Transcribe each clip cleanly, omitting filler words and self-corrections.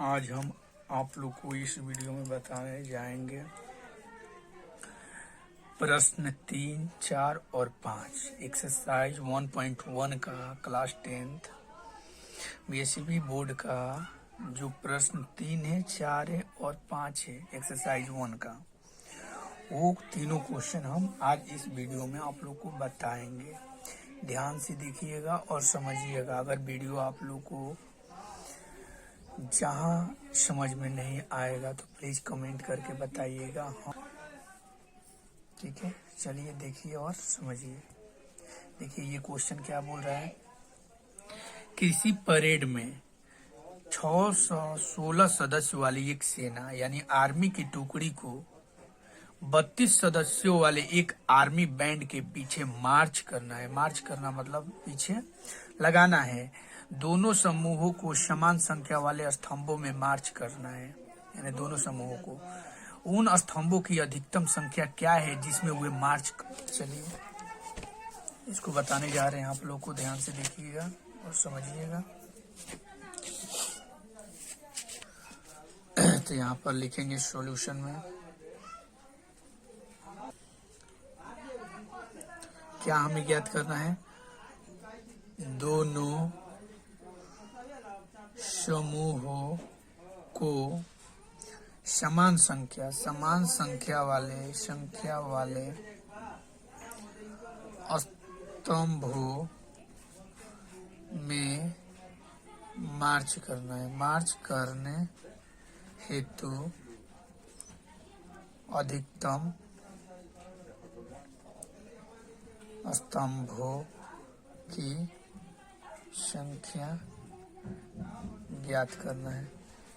आज हम आप लोग को इस वीडियो में बताने जाएंगे प्रश्न 3, 4 और 5 एक्सरसाइज 1.1 का क्लास 10th बीएससीबी बोर्ड का जो प्रश्न 3 है, 4 है और 5 है एक्सरसाइज 1 का, वो तीनों क्वेश्चन हम आज इस वीडियो में आप लोग को बताएंगे। ध्यान से देखिएगा और समझिएगा। अगर वीडियो आप लोग को जहाँ समझ में नहीं आएगा तो प्लीज कमेंट करके बताइएगा। हाँ, ठीक है, चलिए देखिए और समझिए। देखिए ये क्वेश्चन क्या बोल रहा है। किसी परेड में 616 सदस्य वाली एक सेना यानी आर्मी की टुकड़ी को 32 सदस्यों वाले एक आर्मी बैंड के पीछे मार्च करना है। मार्च करना मतलब पीछे लगाना है। दोनों समूहों को समान संख्या वाले स्तंभों में मार्च करना है, यानी दोनों समूहों को। उन स्तंभों की अधिकतम संख्या क्या है जिसमें वे मार्च। चलिए इसको बताने जा रहे हैं, आप लोग को ध्यान से देखिएगा और समझिएगा। तो यहाँ पर लिखेंगे सॉल्यूशन में क्या हमें ज्ञात करना है। दोनों समूहों को समान संख्या वाले स्तंभों में मार्च करना है। मार्च करने हेतु अधिकतम स्तंभों की संख्या ज्ञात करना है।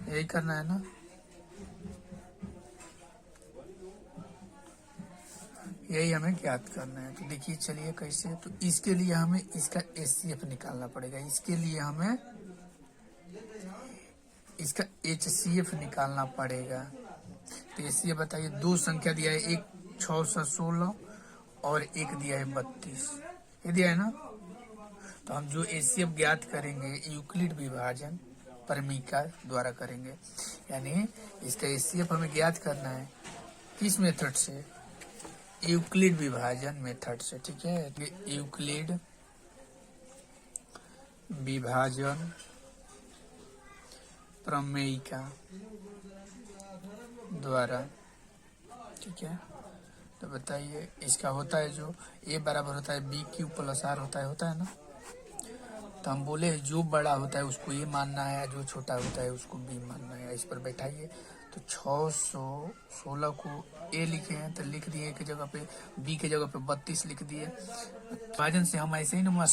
यही करना है ना। यही हमें ज्ञात करना है। तो देखिए चलिए कैसे। तो इसके लिए हमें इसका एचसीएफ निकालना पड़ेगा। इसके लिए हमें इसका एचसीएफ निकालना पड़ेगा। तो एचसीएफ बताइए। दो संख्या दिया है, एक 616 और एक दिया है 32। ये दिया है ना। तो हम जो एचसीएफ ज्ञात करेंगे यूक्लिड विभाजन परमीका द्वारा करेंगे। यानी इसका एचसीएफ हमें ज्ञात करना है किस मेथड से, यूक्लिड विभाजन मेथड से। ठीक है, यूक्लिड विभाजन प्रमेयिका द्वारा। ठीक है, तो बताइए इसका होता है जो ए बराबर होता है बी क्यू प्लस आर होता है ना। तो हम बोले जो बड़ा होता है उसको ए मानना है, जो छोटा होता है उसको बी मानना है। इस पर बैठाइए। तो 616 को ए लिखे हैं तो लिख दिए की जगह पे, बी के जगह पे 32 लिख दिए। विभाजन से हम ऐसे ही ना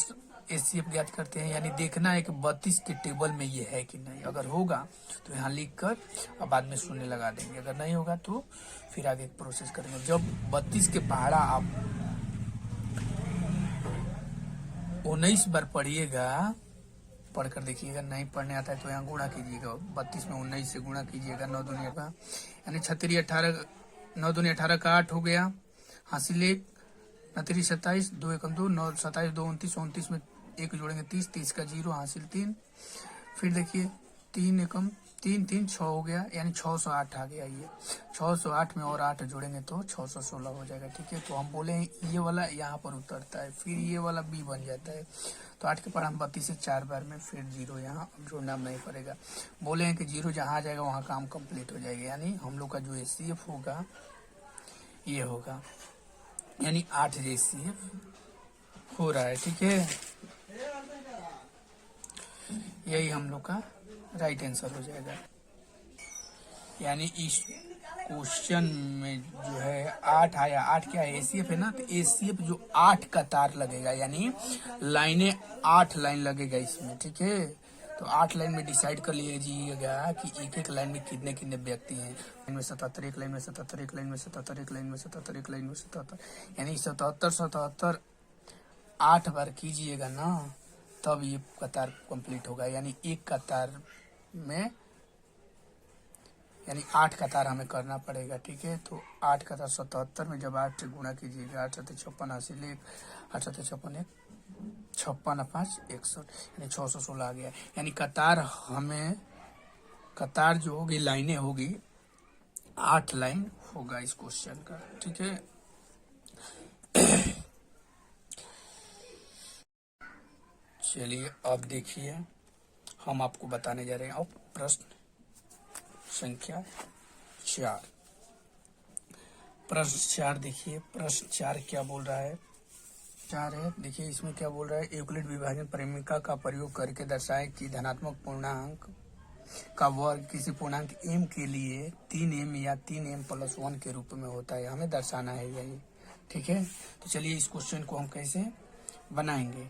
एचसीएफ ज्ञात करते हैं, यानी देखना है कि 32 के टेबल में ये है कि नहीं। अगर होगा तो यहाँ लिख कर अब बाद में शून्य लगा देंगे। अगर नहीं होगा तो फिर आगे प्रोसेस करेंगे। जब 32 के पहाड़ा आप 19 बार पढ़िएगा, पढ़कर देखिएगा। नहीं पढ़ने आता है तो यहाँ गुणा कीजिएगा। 32 में 19 से गुणा कीजिएगा। 9 दूनी 18 यानी 36 18, 9 दूनी 18 का 8 हो गया। हासिल 1, 9 27, 2 1 2, 9 27 2 29, 29 में 1 जोड़ेंगे 30, 30 का 0, हासिल 3। फिर देखिए 3 एकम 3 3 6 हो गया, यानी 608 आ गया। ये 608 में और 8 जोड़ेंगे तो 616 हो जाएगा। ठीक है, तो हम बोले ये वाला यहाँ पर उतरता है, फिर ये वाला बी बन जाता है। तो 8 के पर हम 32 से 4 बार में फिर 0 यहाँ जोड़ना नहीं पड़ेगा। बोले हैं कि 0 जहाँ आ जाएगा वहाँ काम कंप्लीट हो जाएगा। यानी हम लोग का जो एचसीएफ होगा ये होगा, यानी 8 एचसीएफ हो रहा है। ठीक है, यही हम लोग का राइट आंसर हो जाएगा। यानी इस क्वेश्चन में जो है 8 आया। 8 क्या है, एचसीएफ है ना। तो एचसीएफ जो 8 कतार लगेगा, यानी लाइनें 8 लाइन लगेगा इसमें। ठीक है, तो 8 लाइन में डिसाइड कर लीजिएगा कि एक एक लाइन में कितने कितने व्यक्ति हैं। लाइन में 77, एक लाइन में 77, एक लाइन में 77, एक लाइन में 77, एक लाइन में 77, यानी 77 8 बार कीजिएगा ना, तब ये कतार कंप्लीट होगा। यानी एक कतार में यानी 8 कतार हमें करना पड़ेगा। ठीक है, तो 8 कतार 77 में जब 8 से गुणा कीजिएगा, 8 7 56 हासिल 1, 8 7 56 1, 56 5 61, यानी 616 आ गया। यानी कतार हमें कतार जो होगी, लाइनें होगी, 8 लाइन होगा इस क्वेश्चन का। ठीक है, चलिए अब देखिए हम आपको बताने जा रहे हैं अब प्रश्न संख्या 4। प्रश्न 4 देखिए, प्रश्न 4 क्या बोल रहा है। 4 है, देखिए इसमें क्या बोल रहा है। यूक्लिड विभाजन परिमिका का प्रयोग करके दर्शाए कि धनात्मक पूर्णांक का वर्ग किसी पूर्णांक m के लिए 3m या 3m+1 के रूप में होता है। हमें दर्शाना है यही। ठीक है, तो चलिए इस क्वेश्चन को हम कैसे बनाएंगे।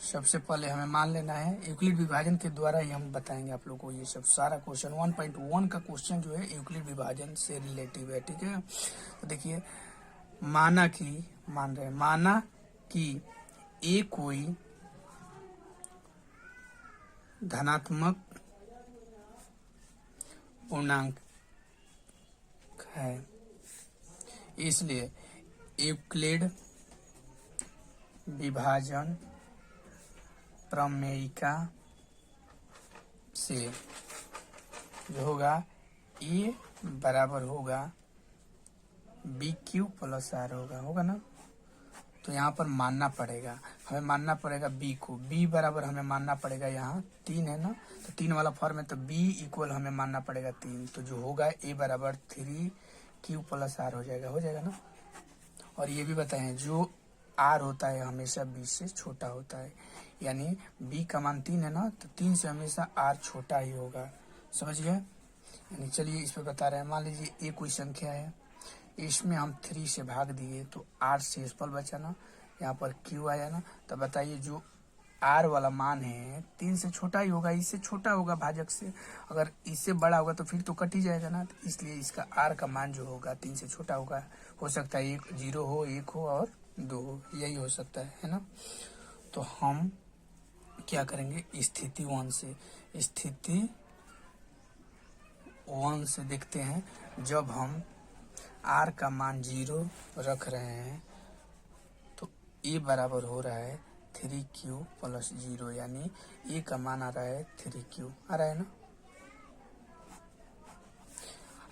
सबसे पहले हमें मान लेना है यूक्लिड विभाजन के द्वारा ही हम बताएंगे आप लोगों को ये सब सारा क्वेश्चन। 1.1 का क्वेश्चन जो है यूक्लिड विभाजन से रिलेटिव है। ठीक है, तो देखिए माना कि ए कोई धनात्मक पूर्णांक है, इसलिए यूक्लिड विभाजन प्रमेयिका से जो होगा ए बराबर होगा BQ + R होगा ना। तो यहाँ पर मानना पड़ेगा, हमें मानना पड़ेगा B को। B बराबर हमें मानना पड़ेगा यहाँ 3 है ना, तो 3 वाला फॉर्म है, तो B इक्वल हमें मानना पड़ेगा 3। तो जो होगा A बराबर 3Q + R हो जाएगा ना। और ये भी बताएं जो R होता है हमेशा B से छोटा होता है, यानी B का मान 3 है ना, तो 3 से हमेशा R छोटा ही होगा। समझ गए। यानी चलिए इस पे बता रहे हैं, मान लीजिए A कोई संख्या है, इसमें हम 3 से भाग दिए तो R शेषफल बचा ना, यहाँ पर Q आया ना। तो बताइए जो R वाला मान है 3 से छोटा ही होगा, इससे छोटा होगा भाजक से। अगर इससे बड़ा होगा तो फिर तो कट ही जाएगा ना, तो इसलिए इसका R का मान जो होगा 3 से छोटा होगा। हो सकता है 0 हो, 1 हो और 2 हो, यही हो सकता है ना। तो हम क्या करेंगे, स्थिति 1 से देखते हैं। जब हम R का मान 0 रख रहे हैं तो A बराबर हो रहा है 3Q + 0, यानी A का मान आ रहा है 3Q आ रहा है ना।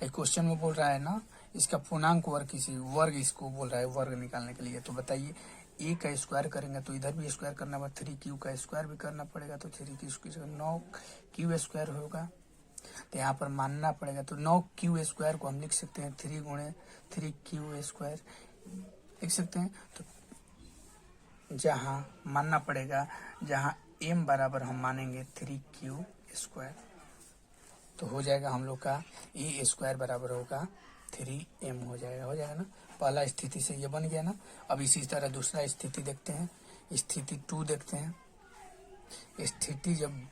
क्वेश्चन में बोल रहा है ना इसका पूर्णांक वर्ग किसी वर्ग, इसको बोल रहा है वर्ग निकालने के लिए। तो बताइए A का स्क्वायर करेंगे तो इधर भी स्क्वायर करना पड़ेगा, 3Q का स्क्वायर भी करना पड़ेगा, तो 3Q 9Q स्क्वायर होगा। तो यहाँ पर मानना पड़ेगा, तो 9Q स्क्वायर को हम लिख सकते हैं 3 × 3Q स्क्वायर लिख सकते हैं। तो जहाँ मानना पड़ेगा, जहाँ M बराबर हम मानेंगे 3Q स्क्वायर, तो हो जाएगा हम लोग का A स्क्वायर बराबर होगा 3M हो जाएगा ना। पहला स्थिति से ये बन गया ना। अब इसी तरह दूसरा स्थिति देखते हैं, स्थिति 2 देखते हैं। स्थिति जब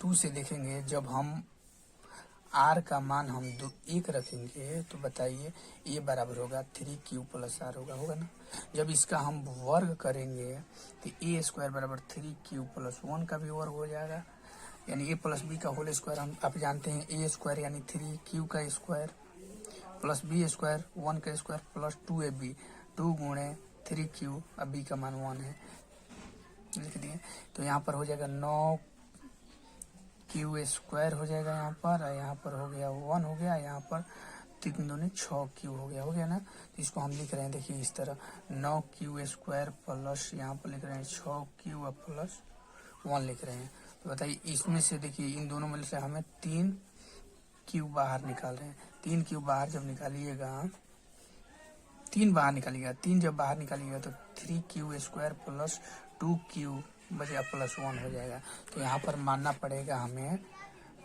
2 से देखेंगे, जब हम R का मान हम 1 रखेंगे तो बताइए A बराबर होगा 3Q + R होगा ना। जब इसका हम वर्ग करेंगे तो A स्क्वायर बराबर 3Q + 1 का भी वर्ग हो जाएगा, यानी A + B का होल स्क्वायर। हम आप जानते हैं A स्क्वायर यानी 3Q का स्क्वायर + B स्क्वायर 1 का स्क्वायर + 2AB 2 × 3Q, अब B का मान 1 है लिख दिए। तो यहाँ पर हो जाएगा 9Q स्क्वायर हो जाएगा यहाँ पर हो गया 1 हो गया, यहाँ पर 3 दूनी 6Q हो गया ना। तो इसको हम लिख रहे हैं देखिए इस तरह 9Q स्क्वायर प्लस यहाँ पर लिख रहे हैं 6Q + 1 लिख रहे हैं। तो बताइए इसमें से देखिए इन दोनों में से हमें 3Q बाहर निकाल रहे हैं। 3Q बाहर जब निकालिएगा, 3 बाहर निकालिएगा, 3 जब बाहर निकालिएगा तो 3Q स्क्वायर + 2Q बचा +1 हो जाएगा। तो यहाँ पर मानना पड़ेगा हमें,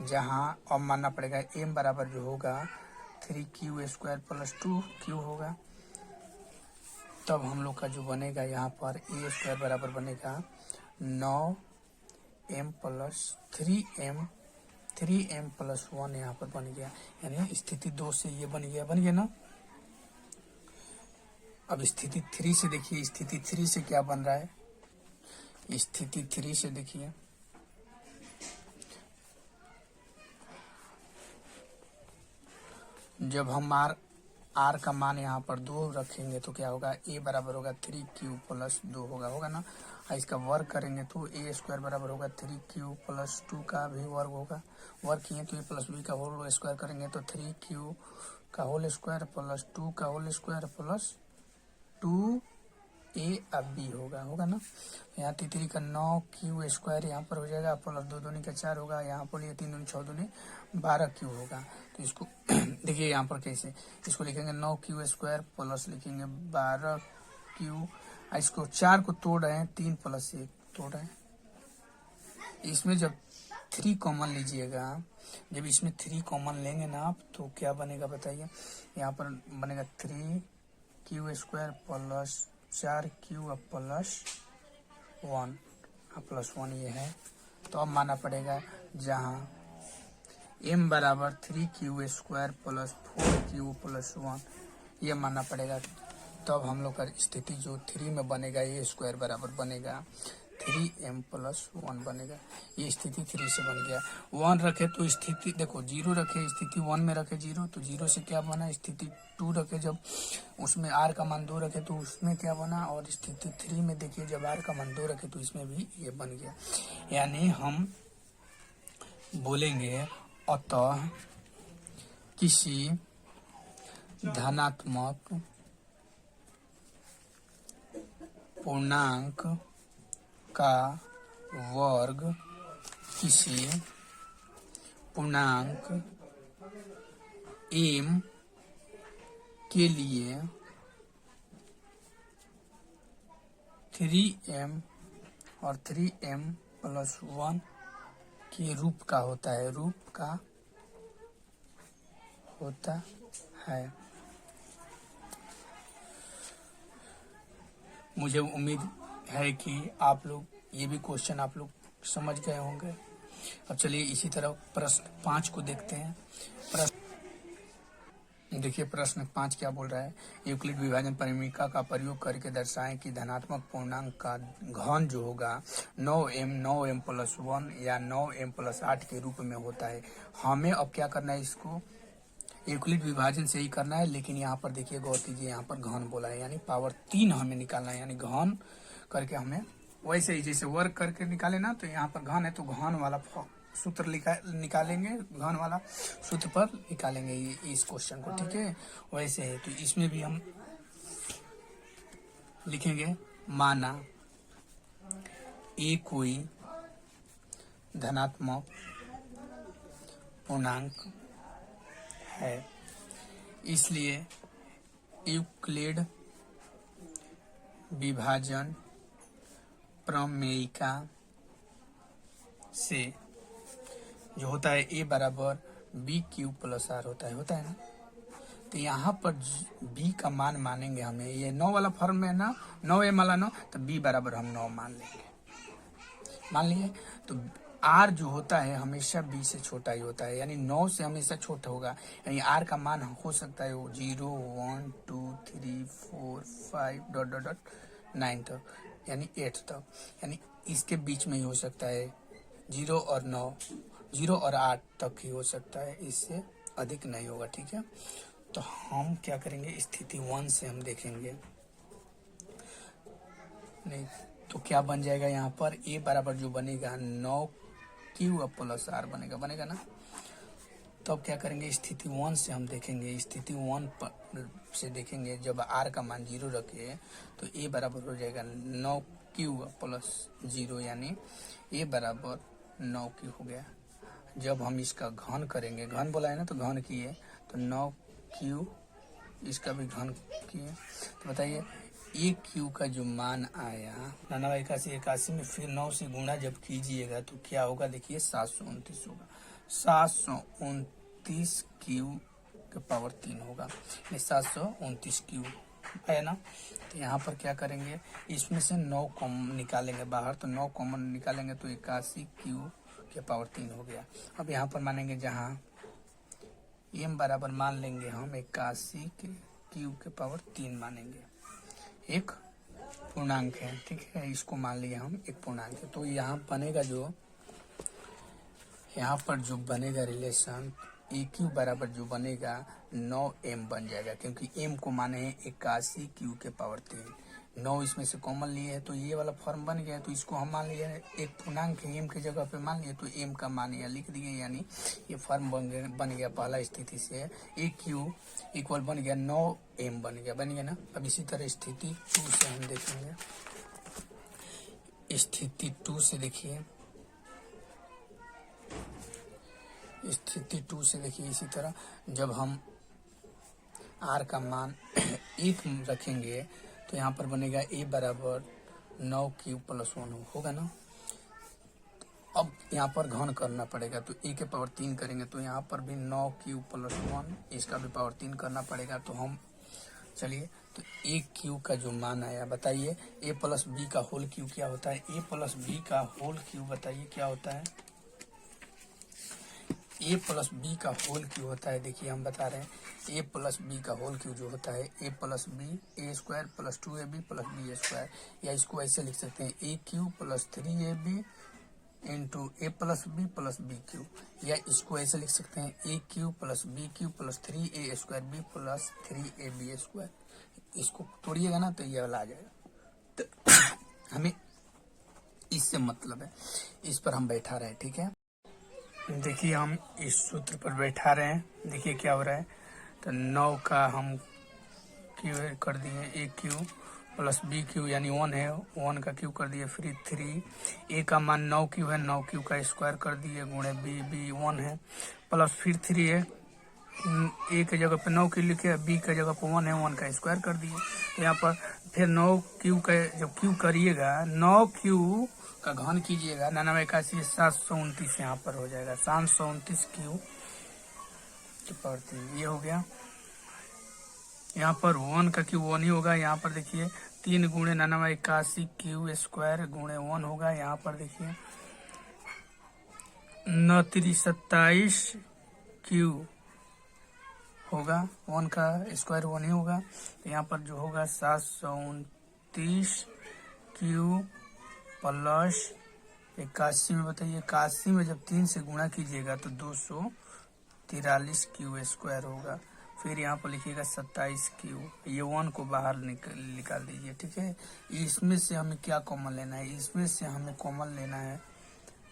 जहाँ अब मानना पड़ेगा M बराबर जो होगा 3Q स्क्वायर + 2Q होगा। तब हम लोग का जो बनेगा यहाँ पर A स्क्वायर बराबर बनेगा 9M + 3M + 1 यहाँ पर बन गया, यानी स्थिति 2 से ये बन गया ना। अब स्थिति 3 से देखिए, स्थिति 3 से क्या बन रहा है। स्थिति 3 से देखिए, जब हम R का मान यहाँ पर 2 रखेंगे तो क्या होगा, A बराबर होगा 3Q + 2 होगा ना। इसका वर्ग करेंगे तो ए स्क्वायर बराबर होगा 3q प्लस 2 का भी वर्ग होगा। वर्ग किए तो ए प्लस बी का होल स्क्वायर करेंगे तो 3q का होल स्क्वायर प्लस 2 का होल स्क्वायर प्लस 2a अब बी होगा ना। यहाँ 3 का 9q स्क्वायर यहाँ पर हो जाएगा प्लस 2 दूनी का 4 होगा। यहाँ पर ये 3 दूनी 6 दूनी 12q होगा। तो इसको देखिए यहाँ पर कैसे इसको लिखेंगे 9q स्क्वायर प्लस लिखेंगे 12q। इसको 4 को तोड़ रहे हैं 3 प्लस 1 तोड़ रहे हैं। इसमें जब 3 कॉमन लीजिएगा, जब इसमें 3 कॉमन लेंगे ना आप तो क्या बनेगा बताइए। यहाँ पर बनेगा 3q square plus 4q plus 1 plus 1 ये है। तो अब माना पड़ेगा जहाँ m बराबर 3q square plus 4q plus 1 ये मानना पड़ेगा। तब हम लोग का स्थिति जो 3 में बनेगा ये स्क्वायर बराबर बनेगा 3m प्लस 1 बनेगा। ये स्थिति 3 से बन गया। 1 रखे तो स्थिति देखो 0 रखे, स्थिति 1 में रखे 0 तो 0 से क्या बना, स्थिति 2 रखे जब उसमें r का मान 2 रखे तो उसमें क्या बना, और स्थिति 3 में देखिए जब r का मान 2 रखे तो इसमें भी ये बन गया। यानी हम बोलेंगे अतः किसी धनात्मक पूर्णांक का वर्ग किसी पूर्णांक m के लिए 3m और 3m प्लस 1 के रूप का होता है, रूप का होता है। मुझे उम्मीद है कि आप लोग ये भी क्वेश्चन आप लोग समझ गए होंगे। अब चलिए इसी तरह प्रश्न 5 को देखते हैं। प्रश्न देखिए, प्रश्न 5 क्या बोल रहा है। यूक्लिड विभाजन परिमीका का प्रयोग करके दर्शाएं कि धनात्मक पूर्णांक का घन जो होगा 9m प्लस 1 या 9m प्लस 8 के रूप में होता है। हमें अब क्या करना है, इसको यूक्लिड विभाजन से ही करना है, लेकिन यहाँ पर देखिए गौर कीजिए, यहाँ पर घन बोला है यानी पावर 3 हमें निकालना है। यानी घन करके हमें वैसे ही जैसे वर्ग करके निकाले ना, तो यहाँ पर घन है तो घन वाला सूत्र निकालेंगे, घन वाला सूत्र पर निकालेंगे इस क्वेश्चन को, ठीक है। वैसे है तो इसमें भी हम लिखेंगे माना ए कोई धनात्मक पूर्णांक है, इसलिए यूक्लिड विभाजन प्रमेयिका से जो होता है a बराबर बी क्यू प्लस आर होता है ना। तो यहाँ पर b का मान मानेंगे हमें, ये 9 वाला फॉर्म में है ना, 9m वाला 9, तो b बराबर हम 9 मान लेंगे। मान लिए तो r जो होता है हमेशा b से छोटा ही होता है, यानी 9 से हमेशा छोटा होगा। यानी r का मान हो सकता है 0 1 2 3 4 5 डॉट डॉट डॉट 9 तक, यानी 8 तक, यानी इसके बीच में ही हो सकता है। 0 और 9, 0 और 8 तक ही हो सकता है, इससे अधिक नहीं होगा, ठीक है। तो हम क्या करेंगे, स्थिति 1 से हम देखेंगे नहीं तो क्या बन जाएगा। यहाँ पर a बराबर जो बनेगा 9q प्लस r बनेगा ना। तो अब क्या करेंगे, स्थिति 1 से हम देखेंगे। स्थिति 1 से देखेंगे जब r का मान 0 रखे तो a बराबर हो जाएगा 9q प्लस 0, यानी a बराबर 9q हो गया। जब हम इसका घन करेंगे, घन बोला है ना, तो घन किए तो 9q, इसका भी घन किए तो बताइए एक क्यू का जो मान आया 91 में फिर 9 से गुणा जब कीजिएगा तो क्या होगा, देखिए 729 होगा। 729 क्यू के पावर 3 होगा, 729 क्यू है ना। तो यहाँ पर क्या करेंगे, इसमें से 9 कॉमन निकालेंगे बाहर, तो 9 कॉमन निकालेंगे तो 81 क्यू के पावर 3 हो गया। अब यहाँ पर मानेंगे जहाँ m बराबर मान लेंगे हम 81 के क्यू के पावर 3 मानेंगे, एक पूर्णांक है, ठीक है, इसको मान लिया हम एक पूर्णांक है। तो यहाँ बनेगा जो यहाँ पर जो बनेगा रिलेशन ए क्यू बराबर जो बनेगा 9m बन जाएगा, क्योंकि m को माने हैं 81 क्यू के पावर 3। 9 इसमें से कॉमन लिए है तो ये वाला फॉर्म बन गया। तो इसको हम मान लिए एक पूर्णांक है, एम की जगह पे मान लिए तो एम का मान यहाँ लिख दिए, यानी ये फॉर्म बन गया पहला स्थिति से। ए क्यू इक्वल बन गया 9m बन गया ना। अब इसी तरह स्थिति 2 से हम देखेंगे। स्थिति 2 से देखिए, स्थिति 2 से देखिए इसी तरह जब हम r का मान 1 रखेंगे तो यहाँ पर बनेगा a बराबर 9q + 1 होगा ना। अब यहाँ पर घन करना पड़ेगा तो a के पावर 3 करेंगे तो यहाँ पर भी 9q + 1, इसका भी पावर 3 करना पड़ेगा। तो हम चलिए तो a q का जो मान आया बताइए, a + b का होल q क्या होता है? a + b का होल q बताइए क्या होता है? a + b का होल q होता है, देखिए हम बता रहे हैं a + b का होल q जो होता है a + b a² + 2ab + b², या इसको ऐसे लिख सकते हैं aq + 3ab into a + b + bq, या इसको ऐसे लिख सकते हैं aq + bq + 3a² b + 3ab²। इसको तोड़िएगा ना तो ये वाला आ जाएगा। तो हमें इससे मतलब है, इस पर हम बैठा रहे, ठीक है। देखिए हम इस सूत्र पर बैठा रहे हैं, देखिए क्या हो रहा है। तो 9 का हम क्यू कर दिए ए क्यू + बी क्यू यानी 1 है, 1 का क्यू कर दिए, फिर 3 ए का मान 9q है, 9q का स्क्वायर कर दिए गुणे बी 1 है, प्लस फिर 3 है, ए के जगह पे 9q लिखे, बी के जगह पे 1 है, 1 का स्क्वायर कर दिए। तो यहाँ पर फिर 9q का जब क्यू करिएगा 9q का घन कीजिएगा 9981 729 यहाँ पर हो जाएगा 729 क्यू की पावर 3, ये हो गया। यहाँ पर 1 का क्यू 1 ही होगा, यहाँ पर देखिए 3 गुणे 9981 क्यू² गुणे 1 होगा। यहाँ पर देखिए 9×3 = 27 क्यू होगा, 1 का स्क्वायर 1 ही होगा। तो यहाँ पर जो होगा 729 क्यू + 81 में बताइए, 81 में जब 3 से गुणा कीजिएगा तो 243 क्यू² होगा। फिर यहाँ पर लिखिएगा 27 क्यू, ये 1 को बाहर निकाल दीजिए, ठीक है। इसमें से हमें क्या कॉमन लेना है? इसमें से हमें कॉमन लेना है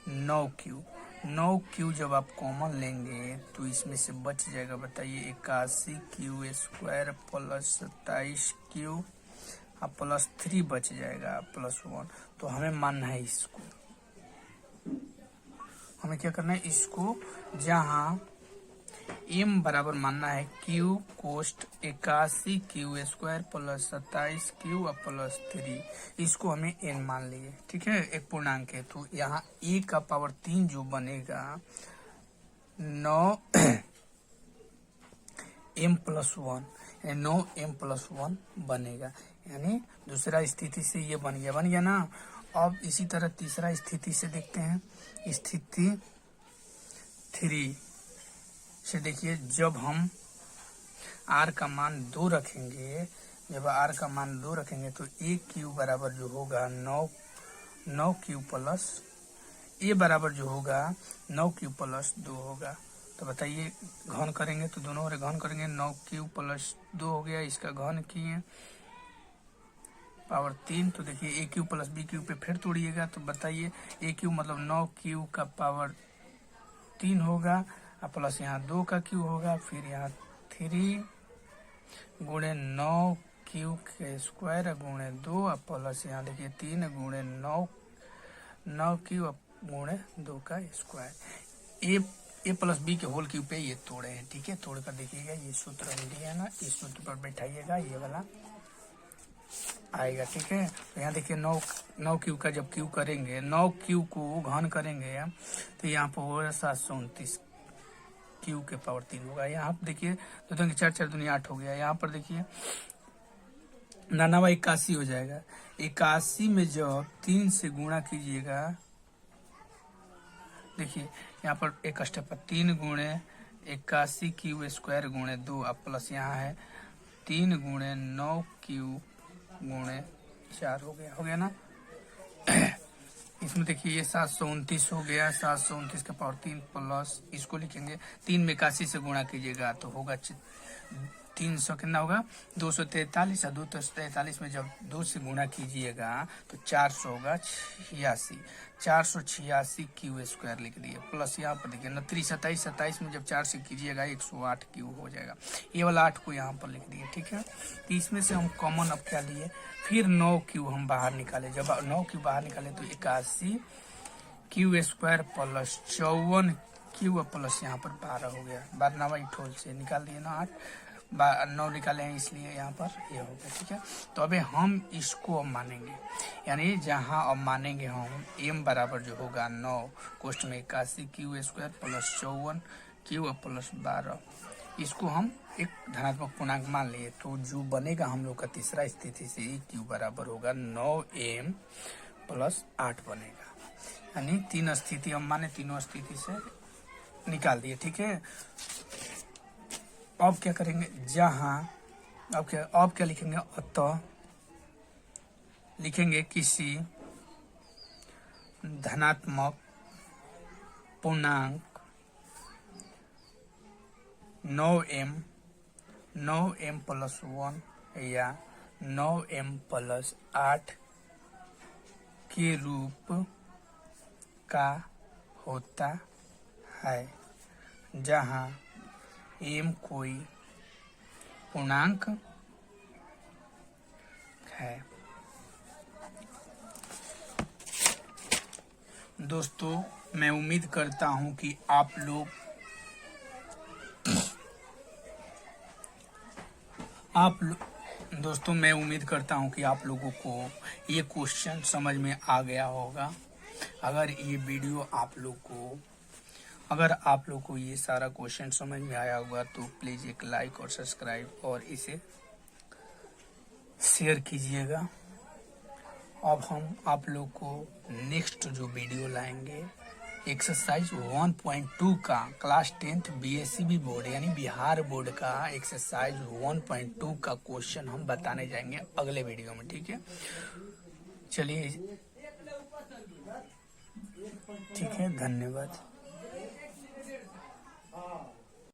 9q। 9q जब आप कॉमन लेंगे तो इसमें से बच जाएगा बताइए 81 क्यू² + 27 क्यू प्लस 3 बच जाएगा +1। तो हमें मानना है इसको, हमें क्या करना है इसको, जहाँ m बराबर मानना है q कोष्ट 81 क्यू² + 27 क्यू प्लस 3, इसको हमें n मान लिए, ठीक है, एक पूर्णांक है। तो यहाँ a का पावर 3 जो बनेगा 9m + 1, 9m + 1 बनेगा, यानी दूसरा स्थिति से ये बन गया ना। अब इसी तरह तीसरा स्थिति से देखते हैं। स्थिति 3 से देखिए जब हम r का मान 2 रखेंगे, जब r का मान 2 रखेंगे तो a क्यू बराबर जो होगा 9q प्लस a बराबर जो होगा 9q + 2 होगा। तो बताइए घन करेंगे तो दोनों ओर घन करेंगे, 9q + 2 हो गया, इसका घन किए पावर 3। तो देखिए a क्यू + b क्यू पे फिर तोड़िएगा तो बताइए a क्यू मतलब 9q का पावर 3 होगा, प्लस यहाँ 2 का क्यू होगा, फिर यहाँ 3 गुणे 9q के स्क्वायर गुणे 2 प्लस यहाँ देखिए 3 गुणे 9q गुणे 2 का स्क्वायर। a + b के होल क्यू पे ये तोड़े हैं, ठीक है। तोड़ कर देखिएगा, ये सूत्र हम दिया है ना, इस सूत्र पर बैठाइएगा, ये वाला आएगा, ठीक है। तो यहाँ देखिए 9q का जब क्यू करेंगे, 9q को घन करेंगे तो यहाँ पर होगा 729 क्यू के पावर 3 होगा। यहाँ पर देखिए 2 × 4 = 4 × 8 हो गया। यहाँ पर देखिए 9981 हो जाएगा, 81 में जब 3 से गुणा कीजिएगा, देखिए यहाँ पर एक स्टेप पर 3 गुणे 81 क्यू² गुणे 2 प्लस यहाँ है 3 गुणे 9q गुणे 4 हो गया ना। इसमें देखिए ये 729 हो गया, 729 का पावर 3 प्लस इसको लिखेंगे 3 में 81 से गुणा कीजिएगा तो होगा 300 कितना होगा 243, और 243 में जब 2 से गुणा कीजिएगा तो 400 होगा 86, 486 क्यू स्क्वायर लिख दिए। प्लस यहाँ पर देखिए 29, 27, 27 में जब 4 से कीजिएगा 108 क्यू हो जाएगा। ये वाला 8 को यहाँ पर लिख दिए, ठीक है। तो इसमें से हम कॉमन अब क्या लिए, फिर 9 क्यू हम बाहर निकाले। जब 9 क्यू बाहर निकाले तो 81 Q square plus 54 Q plus यहाँ पर 12 हो गया। 12 ठोल से निकाल दिए ना, 9 निकाले हैं इसलिए यहाँ पर ये हो गया, ठीक है। तो अबे हम इसको अब मानेंगे, यानी जहाँ अब मानेंगे हम m बराबर जो होगा 9 कोष्ट में 81 Q square plus 54 Q plus 12, इसको हम एक धनात्मक पूर्णांक मान लिए। तो जो बनेगा हम लोग का तीसरा स्थिति से क्यू बराबर होगा 9m प्लस 8 बनेगा, यानी 3 स्थिति हम माने, तीनों स्थिति से निकाल दिए, ठीक है। अब क्या करेंगे, जहां अब क्या लिखेंगे, अतः लिखेंगे किसी धनात्मक पूर्णांक 9m प्लस 1 या 9m प्लस 8 के रूप का होता है, जहां m कोई पूर्णांक है। दोस्तों मैं उम्मीद करता हूं कि आप लोग दोस्तों मैं उम्मीद करता हूं कि आप लोगों को ये क्वेश्चन समझ में आ गया होगा। अगर आप लोग को ये सारा क्वेश्चन समझ में आया होगा तो प्लीज़ एक लाइक और सब्सक्राइब और इसे शेयर कीजिएगा। अब हम आप लोग को नेक्स्ट जो वीडियो लाएंगे एक्सरसाइज 1.2 का क्लास 10th BSCB बोर्ड यानी बिहार बोर्ड का एक्सरसाइज 1.2 का क्वेश्चन हम बताने जाएंगे अगले वीडियो में, ठीक है। चलिए, ठीक है, धन्यवाद।